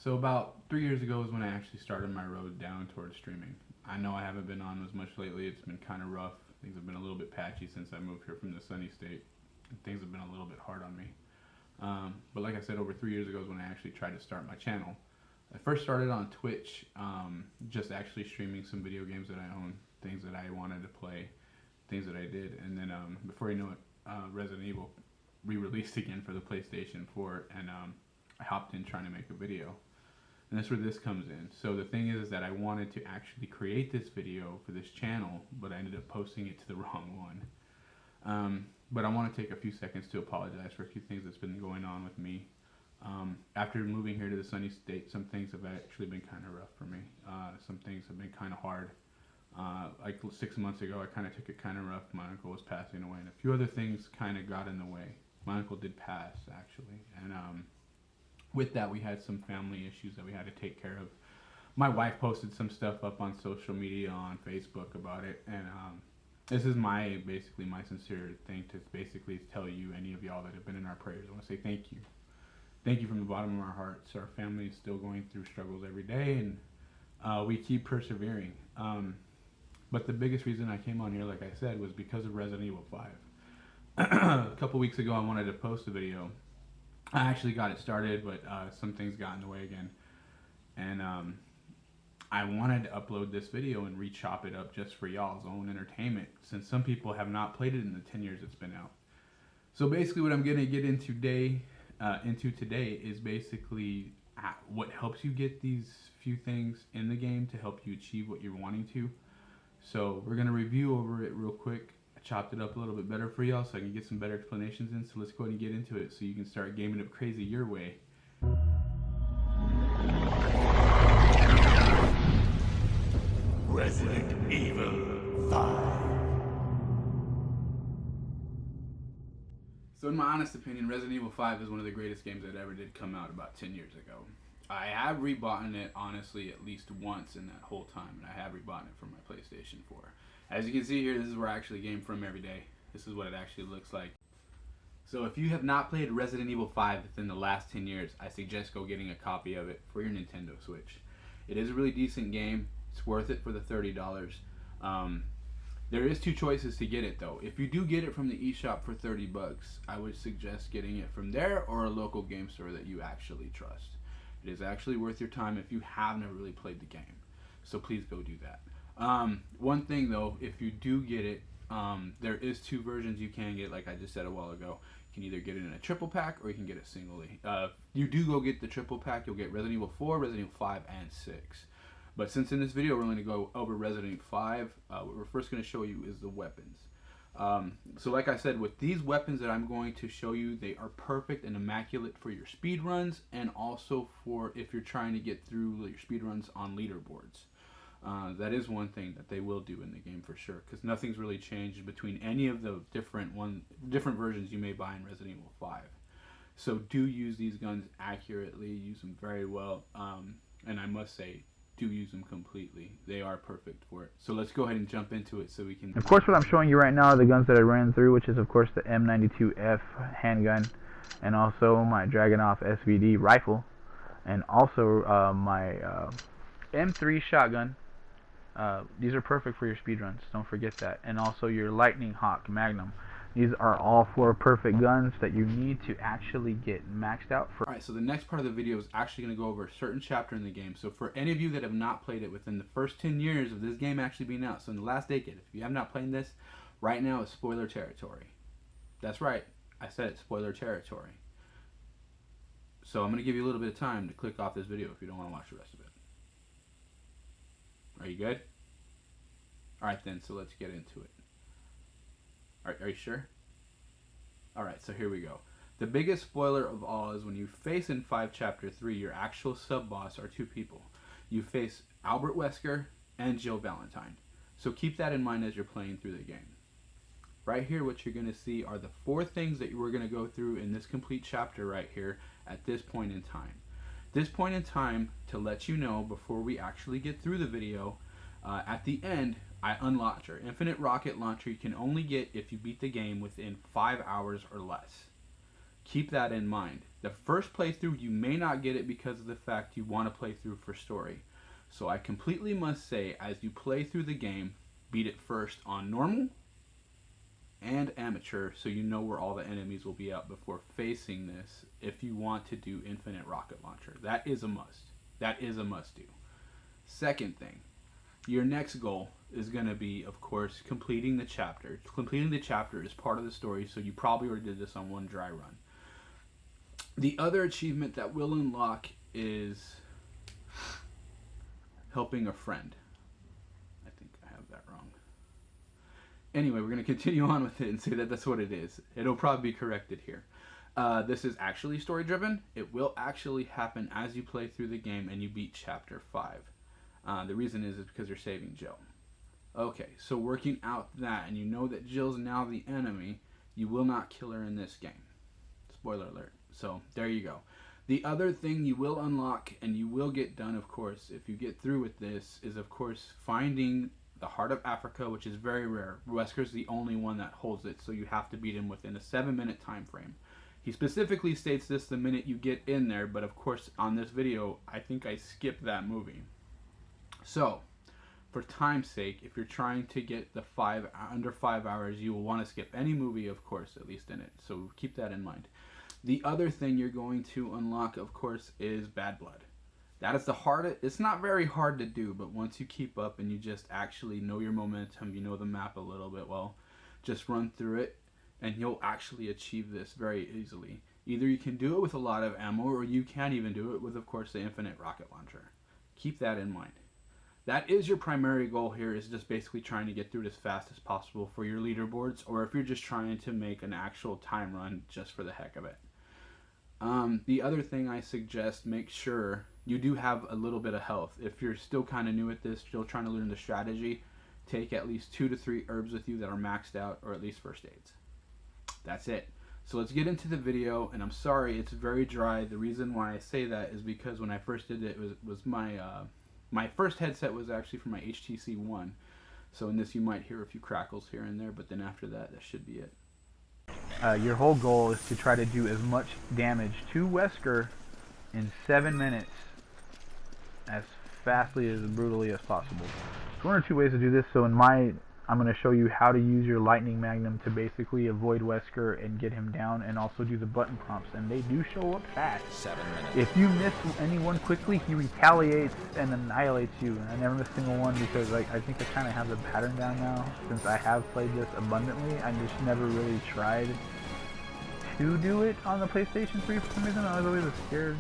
So about 3 years ago is when I actually started my road down towards streaming. I know I haven't been on as much lately. It's been kind of rough. Things have been a little bit patchy since I moved here from the sunny state. And things have been a little bit hard on me. But like I said, over 3 years ago is when I actually tried to start my channel. I first started on Twitch, just actually streaming some video games that I own, things that I wanted to play, things that I did. And then before you know it, Resident Evil re-released again for the PlayStation 4, and I hopped in trying to make a video. And that's where this comes in. So the thing is that I wanted to actually create this video for this channel, but I ended up posting it to the wrong one. But I want to take a few seconds to apologize for a few things that's been going on with me. After moving here to the sunny state, some things have actually been kind of rough for me. Some things have been kind of hard. Like 6 months ago, I kind of took it kind of rough. My uncle was passing away, and a few other things kind of got in the way. My uncle did pass, actually, and with that, we had some family issues that we had to take care of. My wife posted some stuff up on social media, on Facebook about it, and this is basically my sincere thing to basically tell you, any of y'all that have been in our prayers. I want to say thank you. Thank you from the bottom of our hearts. Our family is still going through struggles every day, and we keep persevering. But the biggest reason I came on here, like I said, was because of Resident Evil 5. A couple weeks ago, I wanted to post a video. I actually got it started, but some things got in the way again. And I wanted to upload this video and re-chop it up just for y'all's own entertainment, since some people have not played it in the 10 years it's been out. So basically what I'm going to get into today is basically what helps you get these few things in the game to help you achieve what you're wanting to. So we're going to review over it real quick. I chopped it up a little bit better for y'all so I can get some better explanations in. So let's go ahead and get into it so you can start gaming up KraZ your way. Resident Evil 5. So in my honest opinion, Resident Evil 5 is one of the greatest games that ever did come out about 10 years ago. I have rebought it, honestly, at least once in that whole time, and I have rebought it from my PlayStation 4. As you can see here, this is where I actually game from every day. This is what it actually looks like. So if you have not played Resident Evil 5 within the last 10 years, I suggest go getting a copy of it for your Nintendo Switch. It is a really decent game. It's worth it for the $30. There is two choices to get it though. If you do get it from the eShop for 30 bucks, I would suggest getting it from there or a local game store that you actually trust. It is actually worth your time if you haven't really played the game. So please go do that. One thing though, if you do get it, there is two versions you can get, like I just said a while ago. You can either get it in a triple pack or you can get it singly. You do go get the triple pack, you'll get Resident Evil 4, Resident Evil 5, and 6. But since in this video we're going to go over Resident Evil 5, what we're first going to show you is the weapons. So like I said, with these weapons that I'm going to show you, they are perfect and immaculate for your speed runs, and also for if you're trying to get through your speed runs on leaderboards. That is one thing that they will do in the game for sure, because nothing's really changed between any of the different versions you may buy in Resident Evil 5. So do use these guns accurately, use them very well, and I must say, do use them completely. They are perfect for it. So let's go ahead and jump into it so we can... Of course, what I'm showing you right now are the guns that I ran through, which is of course the M92F handgun, and also my Dragunov SVD rifle, and also my M3 shotgun. These are perfect for your speedruns, don't forget that. And also your Lightning Hawk Magnum. These are all four perfect guns that you need to actually get maxed out for. Alright, so the next part of the video is actually going to go over a certain chapter in the game. So for any of you that have not played it within the first 10 years of this game actually being out, so in the last decade, if you have not played this, right now it's spoiler territory. That's right, I said it's spoiler territory. So I'm going to give you a little bit of time to click off this video if you don't want to watch the rest of it. Are you good? Alright then, so let's get into it. Are you sure? Alright, so here we go. The biggest spoiler of all is when you face in 5 Chapter 3, your actual sub-boss are two people. You face Albert Wesker and Jill Valentine. So keep that in mind as you're playing through the game. Right here, what you're going to see are the 4 things that we're going to go through in this complete chapter right here at this point in time. This point in time, to let you know before we actually get through the video, at the end, I unlocked your Infinite Rocket Launcher. You can only get if you beat the game within 5 hours or less. Keep that in mind. The first playthrough, you may not get it because of the fact you want to play through for story. So I completely must say, as you play through the game, beat it first on normal and amateur, so you know where all the enemies will be out before facing this if you want to do Infinite Rocket Launcher. That is a must. That is a must do. Second thing, your next goal is going to be, of course, completing the chapter. Completing the chapter is part of the story, so you probably already did this on one dry run. The other achievement that will unlock is helping a friend. I think I have that wrong. Anyway, we're going to continue on with it and say that that's what it is. It'll probably be corrected here. This is actually story driven. It will actually happen as you play through the game and you beat chapter 5. The reason is because you're saving Jill. Okay, so working out that, and you know that Jill's now the enemy, you will not kill her in this game. Spoiler alert. So there you go. The other thing you will unlock and you will get done, of course, if you get through with this, is of course finding the Heart of Africa, which is very rare. Wesker's the only one that holds it, so you have to beat him within a 7-minute time frame. He specifically states this the minute you get in there, but of course on this video I think I skipped that movie. So for time's sake, if you're trying to get the under 5 hours, you will want to skip any movie, of course, at least in it. So keep that in mind. The other thing you're going to unlock, of course, is Bad Blood. That is the hardest. It's not very hard to do, but once you keep up and you just actually know your momentum, you know the map a little bit well, just run through it and you'll actually achieve this very easily. Either you can do it with a lot of ammo, or you can even do it with, of course, the Infinite Rocket Launcher. Keep that in mind. That is your primary goal here, is just basically trying to get through it as fast as possible for your leaderboards, or if you're just trying to make an actual time run just for the heck of it. The other thing I suggest, make sure you do have a little bit of health. If you're still kind of new at this, still trying to learn the strategy, take at least 2 to 3 herbs with you that are maxed out, or at least first aids. That's it. So let's get into the video, and I'm sorry it's very dry. The reason why I say that is because when I first did it, was my my first headset was actually from my HTC One. So in this you might hear a few crackles here and there, but then after that, that should be it. Your whole goal is to try to do as much damage to Wesker in 7 minutes as fastly, as brutally as possible. There's one or two ways to do this. So I'm going to show you how to use your lightning magnum to basically avoid Wesker and get him down, and also do the button prompts, and they do show up fast. 7 minutes. If you miss anyone quickly, he retaliates and annihilates you. I never miss a single one because I think I kind of have the pattern down now, since I have played this abundantly. I just never really tried to do it on the PlayStation 3 for some reason. I was always scared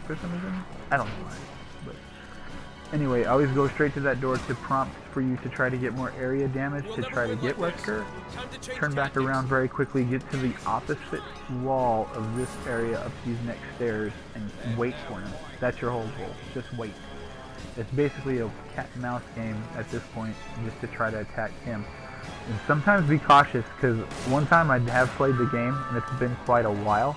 for some reason. I don't know why, but anyway, I always go straight to that door to prompt for you to try to get more area damage, to try to get Wesker. Turn back around very quickly, get to the opposite wall of this area up these next stairs, and wait for him. That's your whole goal. Just wait. It's basically a cat and mouse game at this point, just to try to attack him. And sometimes be cautious, because one time I have played the game, and it's been quite a while.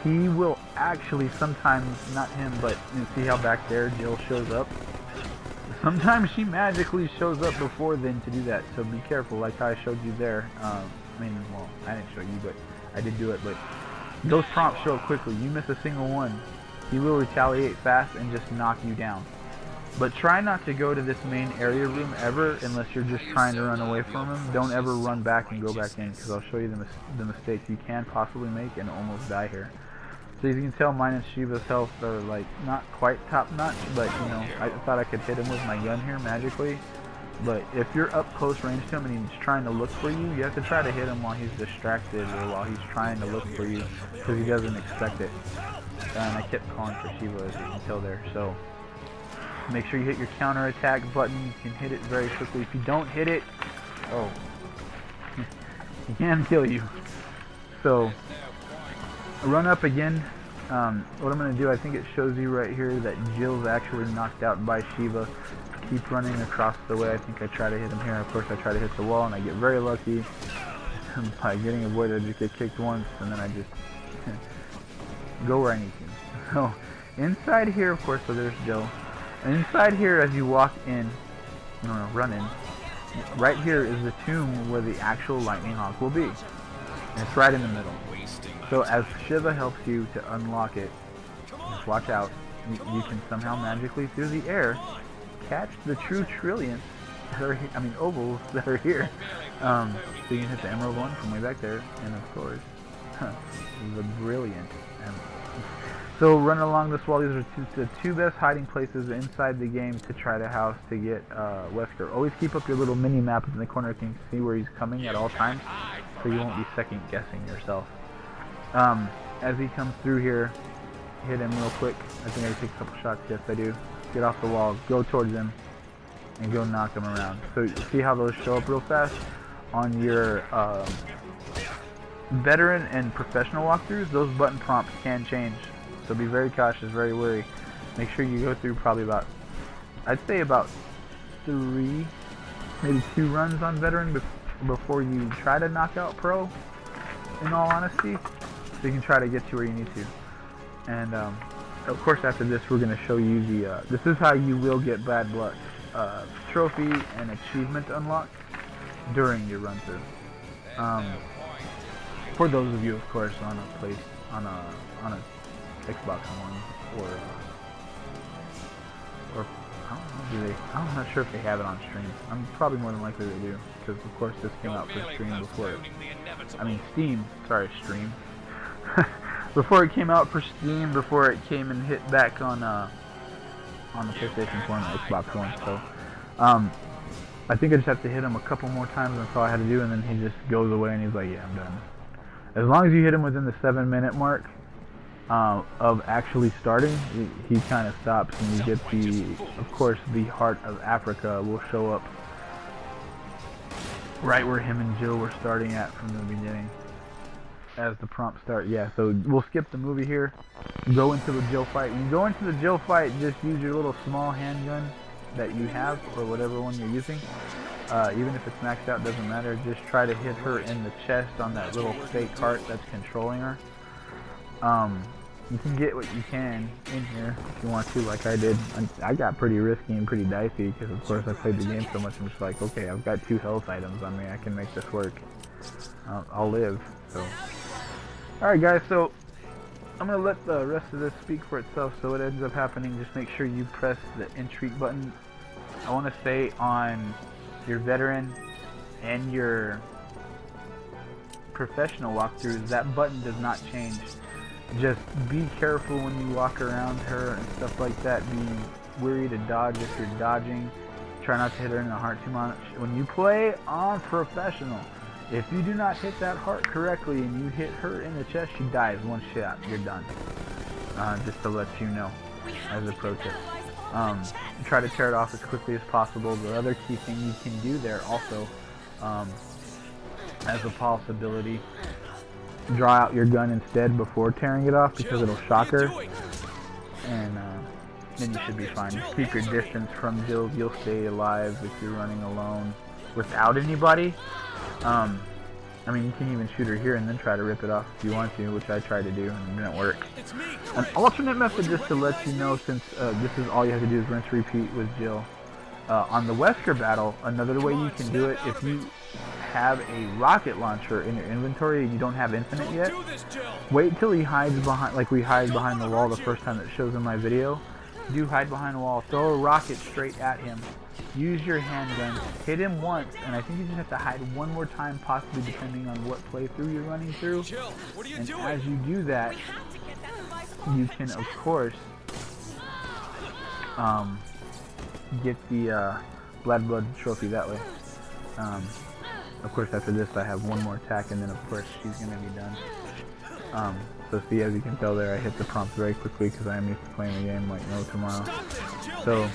He will actually sometimes, not him, but you see how back there Jill shows up? Sometimes she magically shows up before then to do that, so be careful, like I showed you there. I didn't show you, but I did do it, but those prompts show up quickly. You miss a single one, he will retaliate fast and just knock you down. But try not to go to this main area room ever unless you're just trying to run away from him. Don't ever run back and go back in, because I'll show you the mistakes you can possibly make and almost die here. So as you can tell, mine and Shiva's health are like not quite top notch, but you know, I thought I could hit him with my gun here magically. But if you're up close range to him and he's trying to look for you, you have to try to hit him while he's distracted or while he's trying to look for you, because he doesn't expect it. And I kept calling for Shiva, as you can tell there. So make sure you hit your counter attack button. You can hit it very quickly. If you don't hit it, oh, he can kill you. So run up again. What I'm going to do, I think it shows you right here that Jill's actually knocked out by Shiva. Keep running across the way. I think I try to hit him here. Of course, I try to hit the wall, and I get very lucky by getting avoided. I just get kicked once, and then I just go where I need to. So inside here, of course, so there's Jill. And inside here, as you walk in, run in, right here is the tomb where the actual Lightning Hawk will be. And it's right in the middle. So as Shiva helps you to unlock it, just watch out. You can somehow magically through the air catch the true trillions that are, ovals that are here. So you can hit the emerald one from way back there, and of course, the brilliant emerald. So running along this wall, these are the two best hiding places inside the game to try to house to get Wesker. Always keep up your little mini map in the corner so you can see where he's coming at all times, so you won't be second guessing yourself. As he comes through here, hit him real quick. I think I take a couple shots. Yes, I do. Get off the wall, go towards him, and go knock him around. So see how those show up real fast on your veteran and professional walkthroughs. Those button prompts can change. So be very cautious, very wary. Make sure you go through probably about, I'd say about 3, maybe 2 runs on veteran before you try to knock out pro, in all honesty. So you can try to get to where you need to. And of course after this we're going to show you the, this is how you will get Bad Luck trophy and achievement unlocked during your run through. For those of you of course on a Xbox One or I don't know, I'm not sure if they have it on stream. I'm probably more than likely they do, because of course this came out for stream before Steam, sorry, stream. Before it came out for Steam, before it came and hit back on the PlayStation 4 and the Xbox One. So I think I just have to hit him a couple more times, and that's all I had to do, and then he just goes away and he's like, yeah, I'm done. As long as you hit him within the 7-minute mark of actually starting, he kind of stops, and you get of course, the Heart of Africa will show up right where him and Jill were starting at from the beginning. As the prompt start, yeah, so we'll skip the movie here, go into the Jill fight. When you go into the Jill fight, just use your little small handgun that you have, or whatever one you're using. Even if it's maxed out, doesn't matter, just try to hit her in the chest on that little fake heart that's controlling her. You can get what you can in here if you want to, like I did. I got pretty risky and pretty dicey, because of course I played the game so much, I'm just like, okay, I've got 2 health items on me, I can make this work. I'll live, so. Alright guys, so I'm going to let the rest of this speak for itself. So what ends up happening, just make sure you press the entreat button. I want to say on your veteran and your professional walkthroughs, that button does not change. Just be careful when you walk around her and stuff like that. Be wary to dodge if you're dodging. Try not to hit her in the heart too much. When you play on professional, if you do not hit that heart correctly and you hit her in the chest, she dies 1 shot. You're done. Just to let you know as a pro tip. Try to tear it off as quickly as possible. The other key thing you can do there also, as a possibility, draw out your gun instead before tearing it off, because it'll shock her. And then you should be fine. Just keep your distance from Jill. You'll stay alive if you're running alone without anybody. You can even shoot her here and then try to rip it off if you want to, which I tried to do and it didn't work. An alternate method, just to let you know, since this is all you have to do is rinse repeat with Jill. On the Wesker battle, another way you can do it, if you have a rocket launcher in your inventory and you don't have infinite yet, wait till he hides behind, like we hide behind the wall the first time it shows in my video. Do hide behind the wall, throw a rocket straight at him, use your handgun, hit him once, and I think you just have to hide 1 more time, possibly depending on what playthrough you're running through. And as you do that, you can of course get the blood trophy that way. Of course after this I have 1 more attack, and then of course she's gonna be done. So see, as you can tell there, I hit the prompt very quickly because I am used to playing the game like no tomorrow. So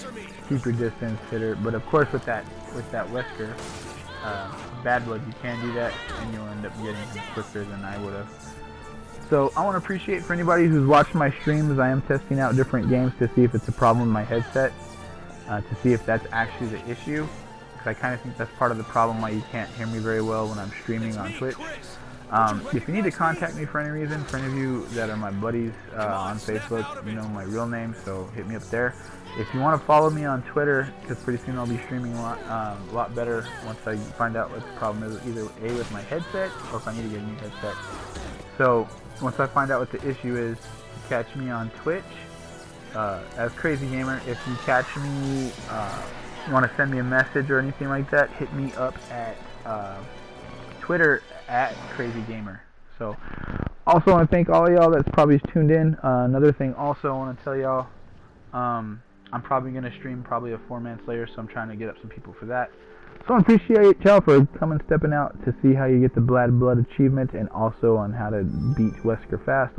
keep your distance, hit her. But of course with that Wesker, Bad Blood, you can do that, and you'll end up getting him quicker than I would have. So I want to appreciate for anybody who's watched my streams. I am testing out different games to see if it's a problem with my headset, to see if that's actually the issue. Because I kind of think that's part of the problem why you can't hear me very well when I'm streaming on Twitch. If you need to contact me for any reason, for any of you that are my buddies on Facebook, you know my real name, so hit me up there. If you want to follow me on Twitter, because pretty soon I'll be streaming a lot better once I find out what the problem is, either A, with my headset, or if I need to get a new headset. So once I find out what the issue is, catch me on Twitch as KraZgmr. If you catch me, you want to send me a message or anything like that, hit me up at Twitter at KraZgmr. So also want to thank all y'all that's probably tuned in. Another thing also I want to tell y'all, I'm probably going to stream probably a 4-man Slayer, so I'm trying to get up some people for that. So I appreciate y'all for stepping out to see how you get the Blood achievement, and also on how to beat Wesker fast.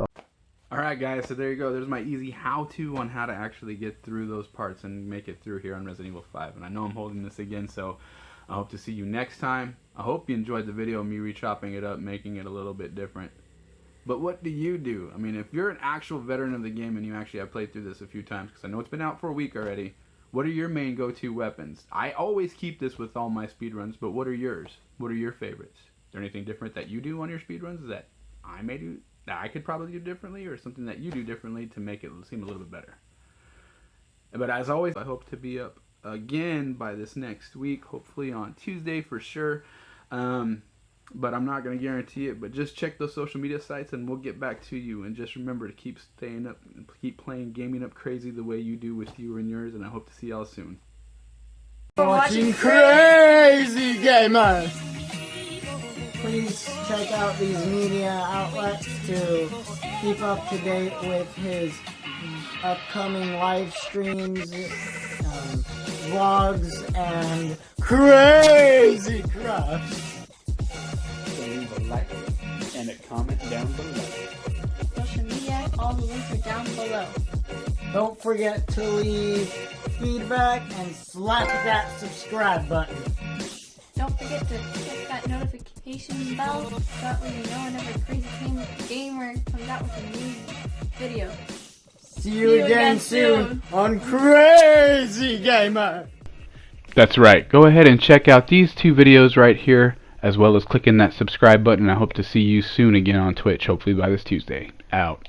Alright guys, so there you go. There's my easy how-to on how to actually get through those parts and make it through here on Resident Evil 5. And I know I'm holding this again, so I hope to see you next time. I hope you enjoyed the video of me re-chopping it up, making it a little bit different. But what do you do? I mean, if you're an actual veteran of the game and you actually have played through this a few times, because I know it's been out for a week already, what are your main go-to weapons? I always keep this with all my speedruns, but what are yours? What are your favorites? Is there anything different that you do on your speedruns that I may do, that I could probably do differently, or something that you do differently to make it seem a little bit better? But as always, I hope to be up again by this next week, hopefully on Tuesday for sure. But I'm not going to guarantee it, but just check those social media sites and we'll get back to you. And just remember to keep staying up and keep playing Gaming Up KraZ the way you do with you and yours, and I hope to see y'all soon. Watching KraZgmr. Please check out these media outlets to keep up to date with his upcoming live streams, vlogs, and KraZgmr. Leave a like and a comment down below. Social media, all the links are down below. Don't forget to leave feedback and slap that subscribe button. Don't forget to click that notification bell so that way you know whenever KraZgmr comes out with a new video. See you again soon on KraZgmr. That's right. Go ahead and check out these two videos right here, as well as clicking that subscribe button. I hope to see you soon again on Twitch, hopefully by this Tuesday. Out.